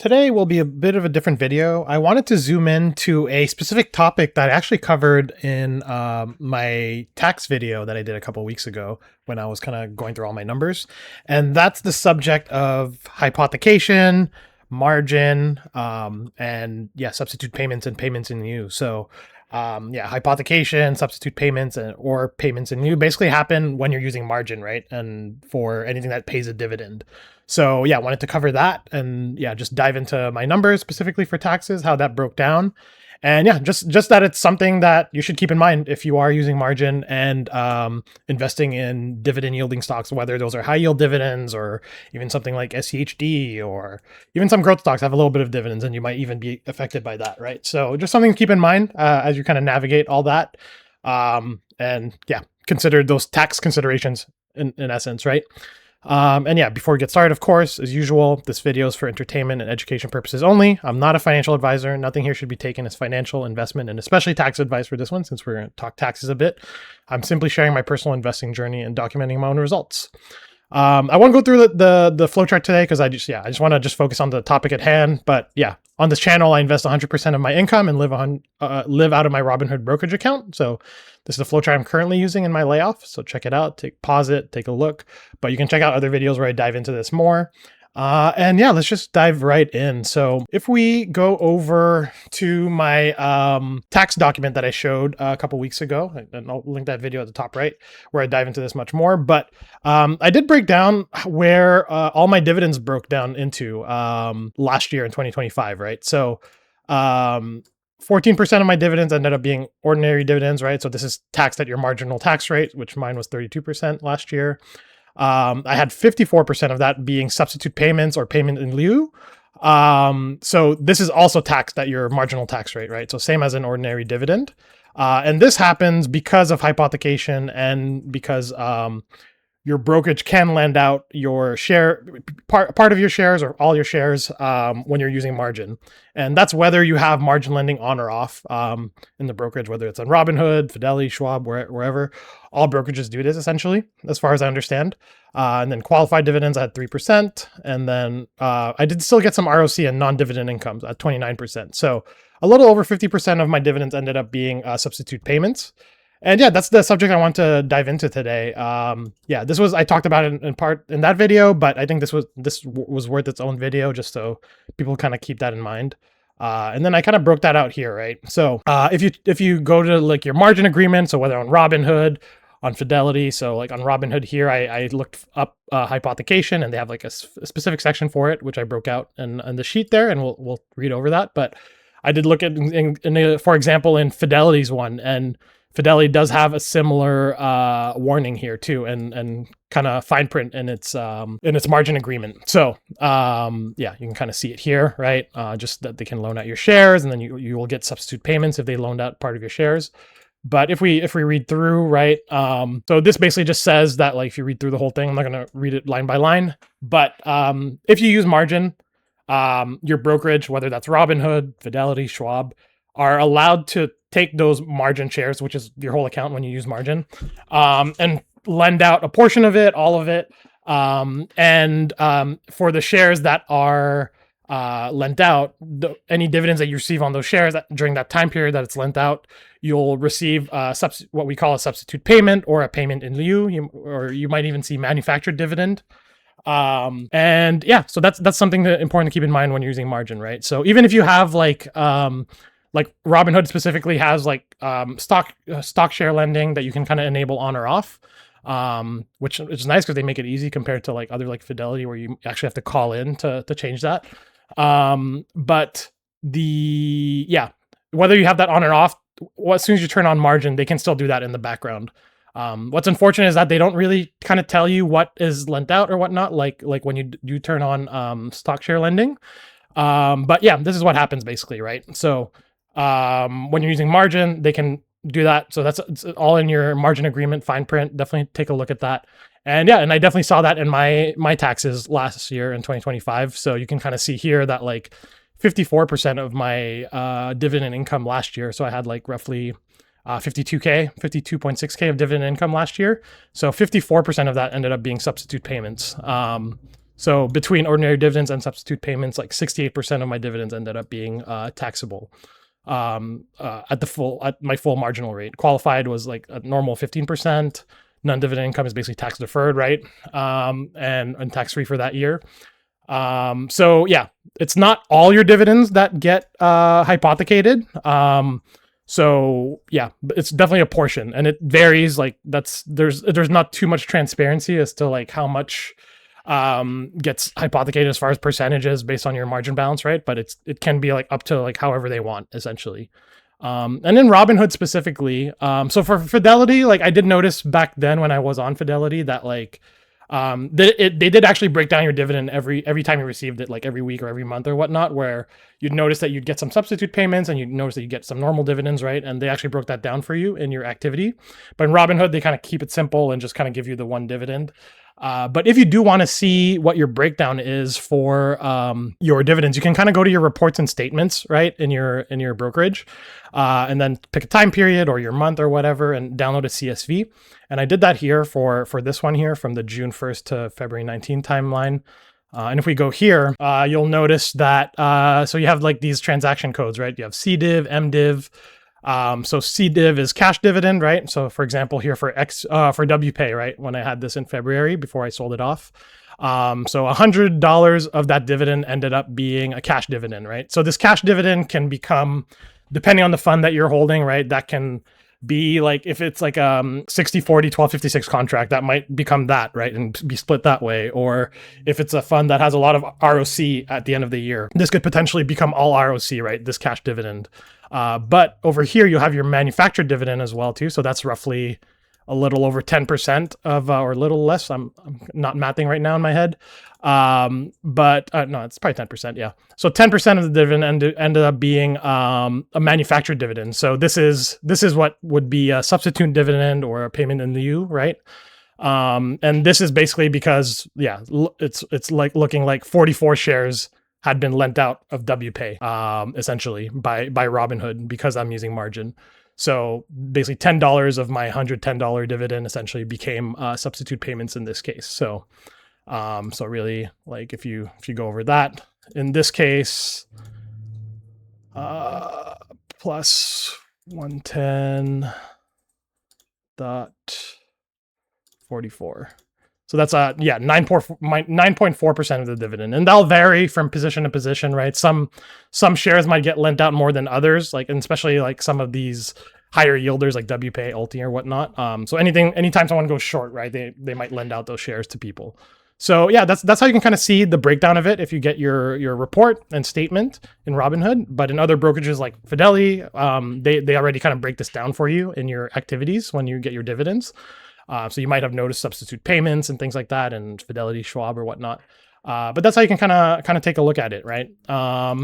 Today will be a bit of a different video. I wanted to zoom in to a specific topic that I actually covered in my tax video that I did a couple weeks ago when I was kind of going through all my numbers. And that's the subject of hypothecation, margin, and substitute payments and payments-in-lieu. So hypothecation, substitute payments, or payments-in-lieu basically happen when you're using margin, right? And for anything that pays a dividend. So I wanted to cover that and just dive into my numbers specifically for taxes, how that broke down. And just that it's something that you should keep in mind if you are using margin and investing in dividend yielding stocks, whether those are high yield dividends or even something like SCHD or even some growth stocks have a little bit of dividends and you might even be affected by that, right? So just something to keep in mind as you kind of navigate all that. Consider those tax considerations in essence, right? Before we get started, of course, as usual, this video is for entertainment and education purposes only. I'm not a financial advisor. Nothing here should be taken as financial, investment, and especially tax advice for this one, since we're going to talk taxes a bit. I'm simply sharing my personal investing journey and documenting my own results. I won't go through the flowchart today because I just want to focus on the topic at hand. But on this channel, I invest 100% of my income and live out of my Robinhood brokerage account. So this is the flowchart I'm currently using in my layoff. So check it out, pause it, take a look. But you can check out other videos where I dive into this more. Let's just dive right in. So if we go over to my tax document that I showed a couple weeks ago, and I'll link that video at the top right, where I dive into this much more. But I did break down where all my dividends broke down into last year in 2025, right? So 14% of my dividends ended up being ordinary dividends, right? So this is taxed at your marginal tax rate, which mine was 32% last year. I had 54% of that being substitute payments or payment-in-lieu. So this is also taxed at your marginal tax rate, right? So same as an ordinary dividend. And this happens because of hypothecation and because your brokerage can lend out your part of your shares or all your shares when you're using margin. And that's whether you have margin lending on or off in the brokerage, whether it's on Robinhood, Fidelity, Schwab, wherever. All brokerages do this essentially, as far as I understand. And then qualified dividends, I had 3%. And then I did still get some ROC and non-dividend incomes at 29%. So a little over 50% of my dividends ended up being substitute payments. And that's the subject I want to dive into today. I talked about it in part in that video, but I think this was worth its own video just so people kind of keep that in mind. And then I kind of broke that out here, right? So if you go to like your margin agreement, so whether on Robinhood, on Fidelity, so like on Robinhood here, I looked up hypothecation and they have like a specific section for it, which I broke out in the sheet there, and we'll read over that. But I did look at, for example, in Fidelity's one, and Fidelity does have a similar warning here too, and kind of fine print in its margin agreement. So you can kind of see it here, right? Just that they can loan out your shares, and then you will get substitute payments if they loaned out part of your shares. But if we read through, right? So this basically just says that, like, if you read through the whole thing, I'm not gonna read it line by line, but if you use margin, your brokerage, whether that's Robinhood, Fidelity, Schwab, are allowed to take those margin shares, which is your whole account when you use margin, and lend out a portion of it, all of it. And for the shares that are lent out, any dividends that you receive on those shares during that time period that it's lent out, you'll receive what we call a substitute payment or a payment-in-lieu, or you might even see manufactured dividend. So that's something important to keep in mind when you're using margin, right? So even if you have like Robinhood specifically has like stock share lending that you can kind of enable on or off, which is nice because they make it easy compared to like other like Fidelity where you actually have to call in to change that. But whether you have that on or off, as soon as you turn on margin, they can still do that in the background. What's unfortunate is that they don't really kind of tell you what is lent out or whatnot, like when you turn on stock share lending. This is what happens basically, right? So when you're using margin, they can do that. So it's all in your margin agreement, fine print. Definitely take a look at that. And I definitely saw that in my taxes last year in 2025. So you can kind of see here that like 54% of my dividend income last year. So I had like roughly 52.6K of dividend income last year. So 54% of that ended up being substitute payments. So between ordinary dividends and substitute payments, like 68% of my dividends ended up being taxable at my full marginal rate. Qualified was like a normal 15%. Non-dividend income is basically tax deferred, right? And tax free for that year. So yeah, it's not all your dividends that get hypothecated. So yeah, it's definitely a portion, and it varies. Like there's not too much transparency as to like how much gets hypothecated as far as percentages based on your margin balance, right? But it can be like up to like however they want, essentially. And in Robinhood specifically, so for Fidelity, like I did notice back then when I was on Fidelity that like they did actually break down your dividend every time you received it, like every week or every month or whatnot, where you'd notice that you'd get some substitute payments and you'd notice that you get some normal dividends, right? And they actually broke that down for you in your activity. But in Robinhood, they kind of keep it simple and just kind of give you the one dividend. But if you do want to see what your breakdown is for your dividends, you can kind of go to your reports and statements, right, in your brokerage, and then pick a time period or your month or whatever, and download a CSV. And I did that here for this one here from the June 1st to February 19th timeline. And if we go here, you'll notice that so you have like these transaction codes, right? You have CDIV, MDIV. So CDIV is cash dividend, right? So for example, here for WPay, right? When I had this in February before I sold it off. So $100 of that dividend ended up being a cash dividend, right? So this cash dividend can become, depending on the fund that you're holding, right? That can be like, if it's like 60-40, 1256 contract, that might become that, right? And be split that way. Or if it's a fund that has a lot of ROC at the end of the year, this could potentially become all ROC, right? This cash dividend. But over here, you have your manufactured dividend as well too. So that's roughly a little over 10% of, or a little less. I'm not mathing right now in my head. But no, it's probably 10%. Yeah. So 10% of the dividend ended up being a manufactured dividend. So this is what would be a substitute dividend or a payment-in-lieu, right? And this is basically because, yeah, it's like looking like 44 shares had been lent out of WPay, essentially by Robinhood, because I'm using margin. So basically $10 of my $110 dividend essentially became substitute payments in this case. So so really, like if you go over that, in this case, plus 110.44. So that's 9.4% of the dividend, and that'll vary from position to position, right? Some shares might get lent out more than others, like, and especially like some of these higher yielders like WPay, Ulti, or whatnot. So anytime someone goes short, right, they might lend out those shares to people. So yeah, that's how you can kind of see the breakdown of it if you get your report and statement in Robinhood. But in other brokerages like Fidelity, they already kind of break this down for you in your activities when you get your dividends. So you might have noticed substitute payments and things like that, and Fidelity, Schwab, or whatnot. But that's how you can kind of take a look at it, right?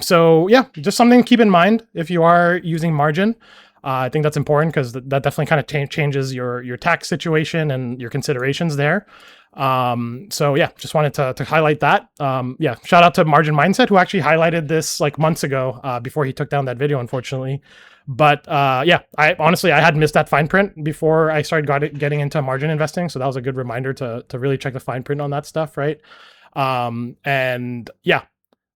So yeah, just something to keep in mind if you are using margin. I think that's important because that definitely kind of changes your tax situation and your considerations there. So yeah, just wanted to highlight that. Yeah, shout out to Margin Mindset, who actually highlighted this like months ago before he took down that video, unfortunately. But yeah, I had missed that fine print before I started getting into margin investing. So that was a good reminder to really check the fine print on that stuff, right? And yeah,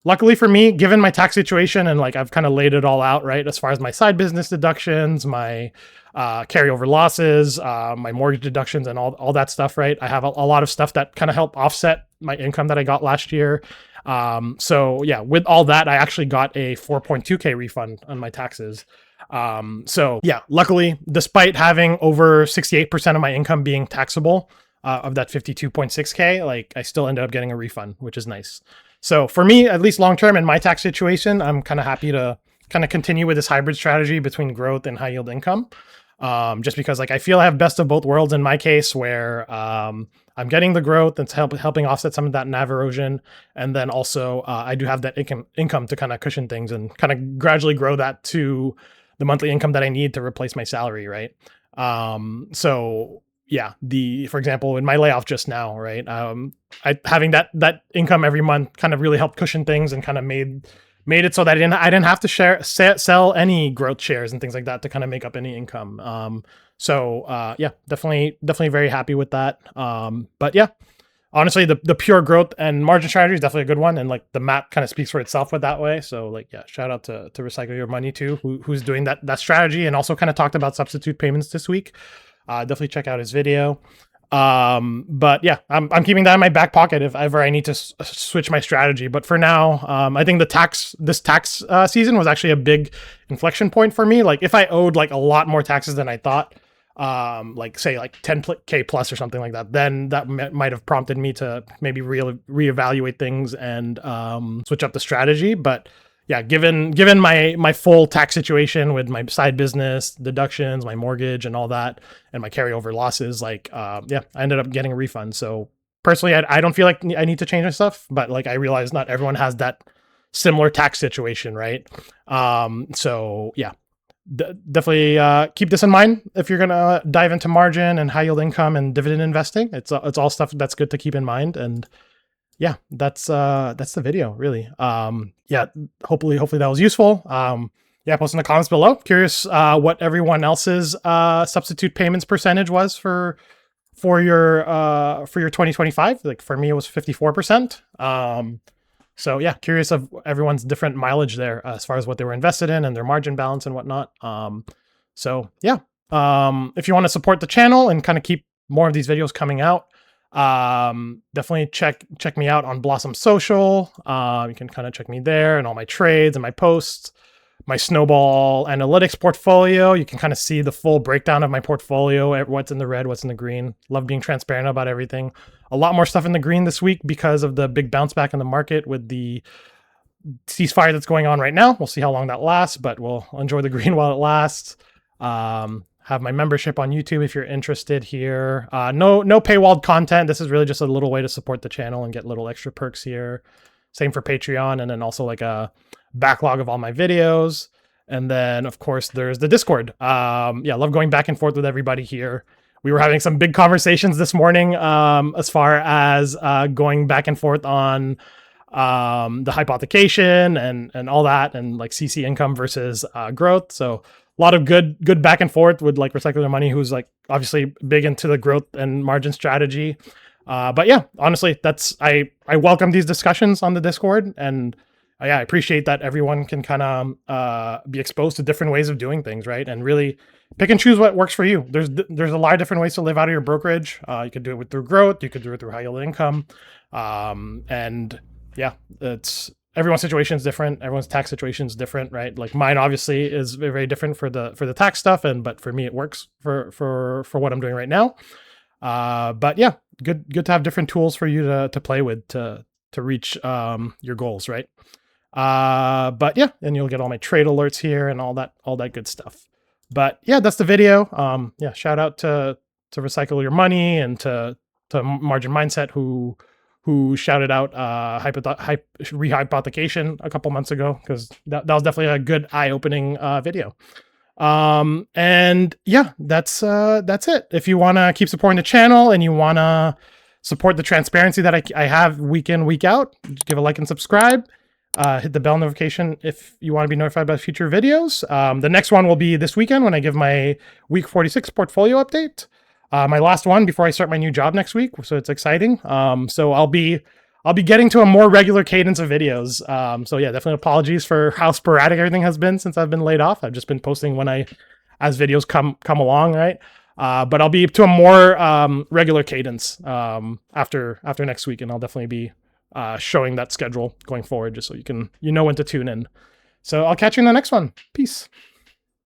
luckily for me, given my tax situation and like I've kind of laid it all out, right, as far as my side business deductions, my carryover losses, my mortgage deductions, and all that stuff, right? I have a lot of stuff that kind of help offset my income that I got last year. So yeah, with all that, I actually got a 4.2K refund on my taxes. So yeah, luckily, despite having over 68% of my income being taxable, of that 52.6K, like I still ended up getting a refund, which is nice. So for me, at least long-term in my tax situation, I'm kind of happy to kind of continue with this hybrid strategy between growth and high yield income. Just because like I feel I have best of both worlds in my case, where I'm getting the growth that's helping offset some of that NAV erosion. And then also I do have that income to kind of cushion things and kind of gradually grow that to the monthly income that I need to replace my salary, right? So yeah, for example, in my layoff just now, right? Having that income every month kind of really helped cushion things and kind of made it so that I didn't have to sell any growth shares and things like that to kind of make up any income. So yeah, definitely very happy with that. But yeah, honestly, the pure growth and margin strategy is definitely a good one. And like the map kind of speaks for itself with that way. So like, yeah, shout out to Recycle Your Money too, who's doing that strategy and also kind of talked about substitute payments this week. Definitely check out his video. But yeah, I'm keeping that in my back pocket if ever I need to switch my strategy. But for now, I think this tax season was actually a big inflection point for me. Like if I owed like a lot more taxes than I thought, like say like 10K plus or something like that, then that might have prompted me to maybe reevaluate things and switch up the strategy. But yeah, given my full tax situation with my side business deductions, my mortgage and all that, and my carryover losses, like yeah, I ended up getting a refund. So personally, I don't feel like I need to change my stuff, but like I realize not everyone has that similar tax situation, right? So yeah, definitely keep this in mind if you're gonna dive into margin and high yield income and dividend investing. It's all stuff that's good to keep in mind. And yeah, that's the video really. Yeah, hopefully that was useful. Yeah, post in the comments below. Curious what everyone else's substitute payments percentage was for your 2025. Like for me, it was 54%. So yeah, curious of everyone's different mileage there as far as what they were invested in and their margin balance and whatnot. So yeah, if you want to support the channel and kind of keep more of these videos coming out, definitely check me out on Blossom Social. You can kind of check me there and all my trades and my posts, my Snowball analytics portfolio. You can kind of see the full breakdown of my portfolio, what's in the red, what's in the green. Love being transparent about everything. A lot more stuff in the green this week because of the big bounce back in the market with the ceasefire that's going on right now. We'll see how long that lasts, but we'll enjoy the green while it lasts. Have my membership on YouTube if you're interested here. No paywalled content. This is really just a little way to support the channel and get little extra perks here. Same for Patreon, and then also like a backlog of all my videos. And then of course there's the Discord. Yeah, love going back and forth with everybody here. We were having some big conversations this morning as far as going back and forth on the hypothecation and all that, and like CC income versus growth. So a lot of good back and forth with like Recycle Your Money, who's like obviously big into the growth and margin strategy. But yeah, honestly, I welcome these discussions on the Discord, and yeah, I appreciate that everyone can kind of be exposed to different ways of doing things, right? And really pick and choose what works for you. There's a lot of different ways to live out of your brokerage. You could do it through growth, you could do it through high yield income, and yeah, it's everyone's situation is different. Everyone's tax situation is different, right? Like mine obviously is very, very different for the tax stuff, but for me it works for what I'm doing right now. But yeah, good to have different tools for you to play with to reach your goals, right? But yeah, and you'll get all my trade alerts here and all that good stuff. But yeah, that's the video. Yeah, shout out to Recycle Your Money and to Margin Mindset who shouted out rehypothecation a couple months ago, because that was definitely a good eye-opening video. And yeah, that's it. If you want to keep supporting the channel and you want to support the transparency that I have week in, week out, give a like and subscribe. Hit the bell notification if you want to be notified about future videos. The next one will be this weekend when I give my week 46 portfolio update. My last one before I start my new job next week, so it's exciting. So I'll be getting to a more regular cadence of videos. So yeah, definitely apologies for how sporadic everything has been since I've been laid off. I've just been posting as videos come along, right? But I'll be to a more regular cadence after next week, and I'll definitely be showing that schedule going forward, just so you know when to tune in. So I'll catch you in the next one. Peace.